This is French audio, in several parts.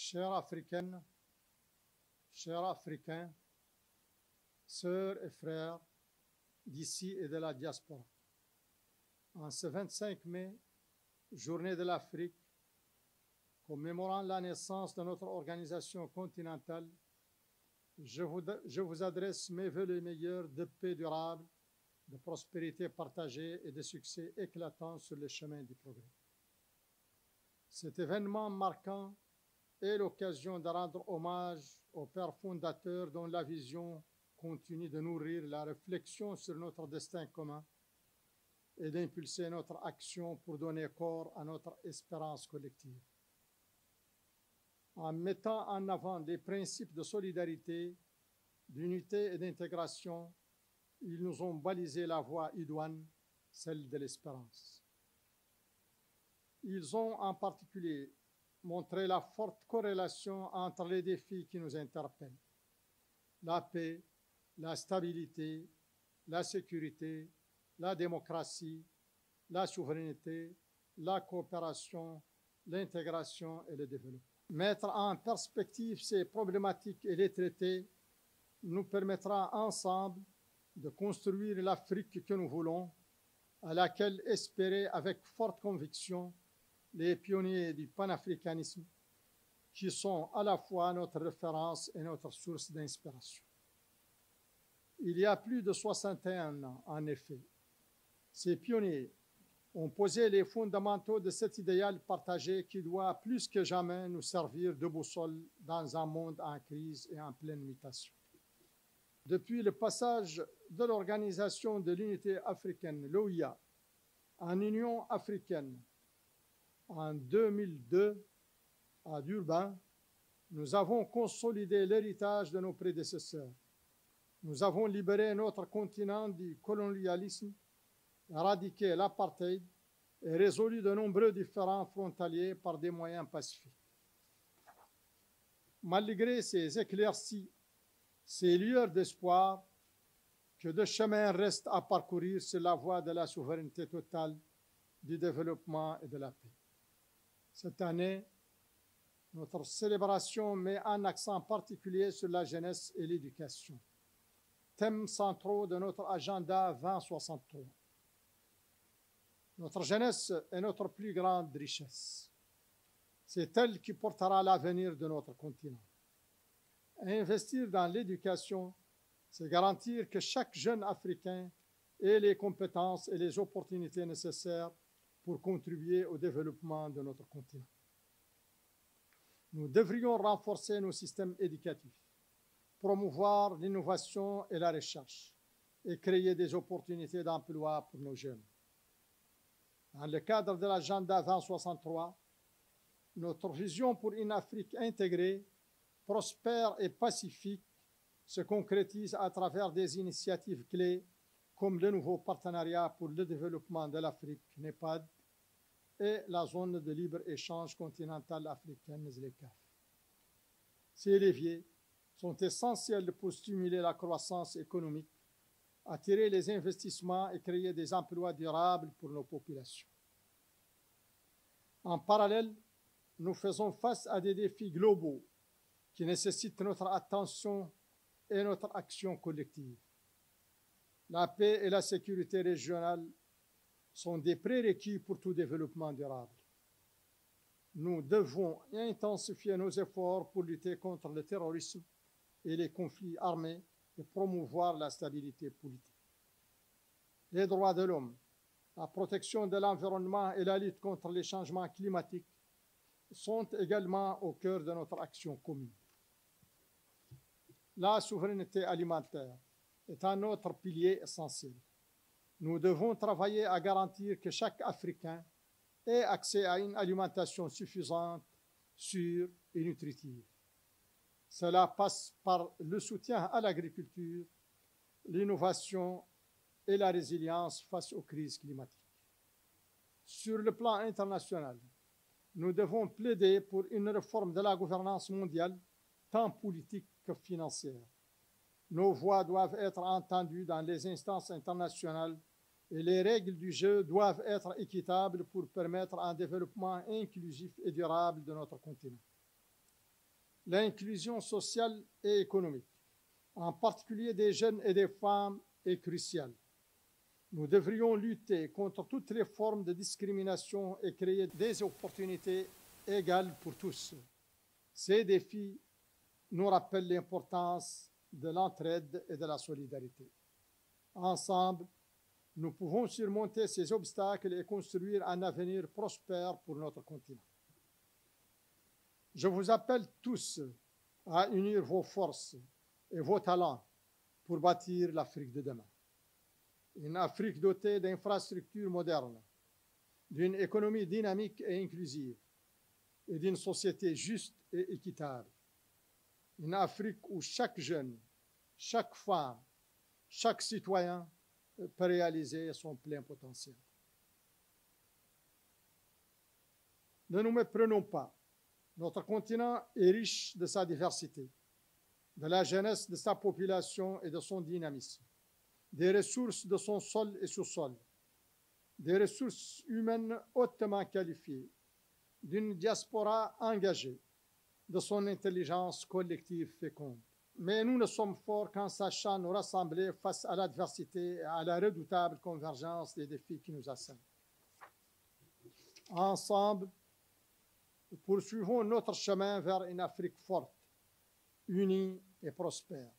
Chères Africaines, chers Africains, sœurs et frères d'ici et de la diaspora, en ce 25 mai, journée de l'Afrique, commémorant la naissance de notre organisation continentale, je vous adresse mes vœux les meilleurs de paix durable, de prospérité partagée et de succès éclatant sur le chemin du progrès. Cet événement marquant est l'occasion de rendre hommage aux pères fondateurs dont la vision continue de nourrir la réflexion sur notre destin commun et d'impulser notre action pour donner corps à notre espérance collective. En mettant en avant les principes de solidarité, d'unité et d'intégration, ils nous ont balisé la voie idoine, celle de l'espérance. Ils ont en particulier montré la forte corrélation entre les défis qui nous interpellent: la paix, la stabilité, la sécurité, la démocratie, la souveraineté, la coopération, l'intégration et le développement. Mettre en perspective ces problématiques et les traiter nous permettra ensemble de construire l'Afrique que nous voulons, à laquelle espéraient avec forte conviction les pionniers du panafricanisme, qui sont à la fois notre référence et notre source d'inspiration. Il y a plus de 61 ans, en effet, ces pionniers ont posé les fondamentaux de cet idéal partagé qui doit plus que jamais nous servir de boussole dans un monde en crise et en pleine mutation. Depuis le passage de l'Organisation de l'Unité africaine, l'OUA, en Union africaine, en 2002, à Durban, nous avons consolidé l'héritage de nos prédécesseurs. Nous avons libéré notre continent du colonialisme, éradiqué l'apartheid et résolu de nombreux différends frontaliers par des moyens pacifiques. Malgré ces éclaircies, ces lueurs d'espoir, que de chemin reste à parcourir sur la voie de la souveraineté totale, du développement et de la paix. Cette année, notre célébration met un accent particulier sur la jeunesse et l'éducation, thèmes centraux de notre agenda 2063. Notre jeunesse est notre plus grande richesse. C'est elle qui portera l'avenir de notre continent. Investir dans l'éducation, c'est garantir que chaque jeune Africain ait les compétences et les opportunités nécessaires pour contribuer au développement de notre continent. Nous devrions renforcer nos systèmes éducatifs, promouvoir l'innovation et la recherche et créer des opportunités d'emploi pour nos jeunes. Dans le cadre de l'agenda 2063, notre vision pour une Afrique intégrée, prospère et pacifique se concrétise à travers des initiatives clés comme le nouveau partenariat pour le développement de l'Afrique, NEPAD, et la zone de libre-échange continentale africaine, ZLECAf. Ces leviers sont essentiels pour stimuler la croissance économique, attirer les investissements et créer des emplois durables pour nos populations. En parallèle, nous faisons face à des défis globaux qui nécessitent notre attention et notre action collective. La paix et la sécurité régionale sont des prérequis pour tout développement durable. Nous devons intensifier nos efforts pour lutter contre le terrorisme et les conflits armés et promouvoir la stabilité politique. Les droits de l'homme, la protection de l'environnement et la lutte contre les changements climatiques sont également au cœur de notre action commune. La souveraineté alimentaire est un autre pilier essentiel. Nous devons travailler à garantir que chaque Africain ait accès à une alimentation suffisante, sûre et nutritive. Cela passe par le soutien à l'agriculture, l'innovation et la résilience face aux crises climatiques. Sur le plan international, nous devons plaider pour une réforme de la gouvernance mondiale, tant politique que financière. Nos voix doivent être entendues dans les instances internationales et les règles du jeu doivent être équitables pour permettre un développement inclusif et durable de notre continent. l'inclusion sociale et économique, en particulier des jeunes et des femmes, est cruciale. Nous devrions lutter contre toutes les formes de discrimination et créer des opportunités égales pour tous. Ces défis nous rappellent l'importance de l'entraide et de la solidarité. Ensemble, nous pouvons surmonter ces obstacles et construire un avenir prospère pour notre continent. Je vous appelle tous à unir vos forces et vos talents pour bâtir l'Afrique de demain. Une Afrique dotée d'infrastructures modernes, d'une économie dynamique et inclusive, et d'une société juste et équitable. Une Afrique où chaque jeune, chaque femme, chaque citoyen peut réaliser son plein potentiel. Ne nous méprenons pas. Notre continent est riche de sa diversité, de la jeunesse de sa population et de son dynamisme, des ressources de son sol et sous-sol, des ressources humaines hautement qualifiées, d'une diaspora engagée, de son intelligence collective féconde. Mais nous ne sommes forts qu'en sachant nous rassembler face à l'adversité et à la redoutable convergence des défis qui nous assaillent. Ensemble, poursuivons notre chemin vers une Afrique forte, unie et prospère.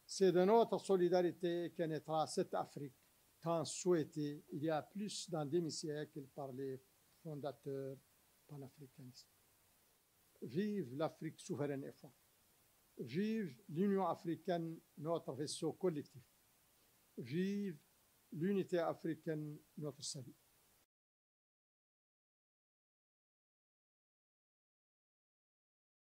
C'est de notre solidarité que naîtra cette Afrique tant souhaitée il y a plus d'un demi-siècle par les fondateurs panafricanistes. Vive l'Afrique souveraine et forte. Vive l'Union africaine, notre vaisseau collectif. Vive l'unité africaine, notre salut.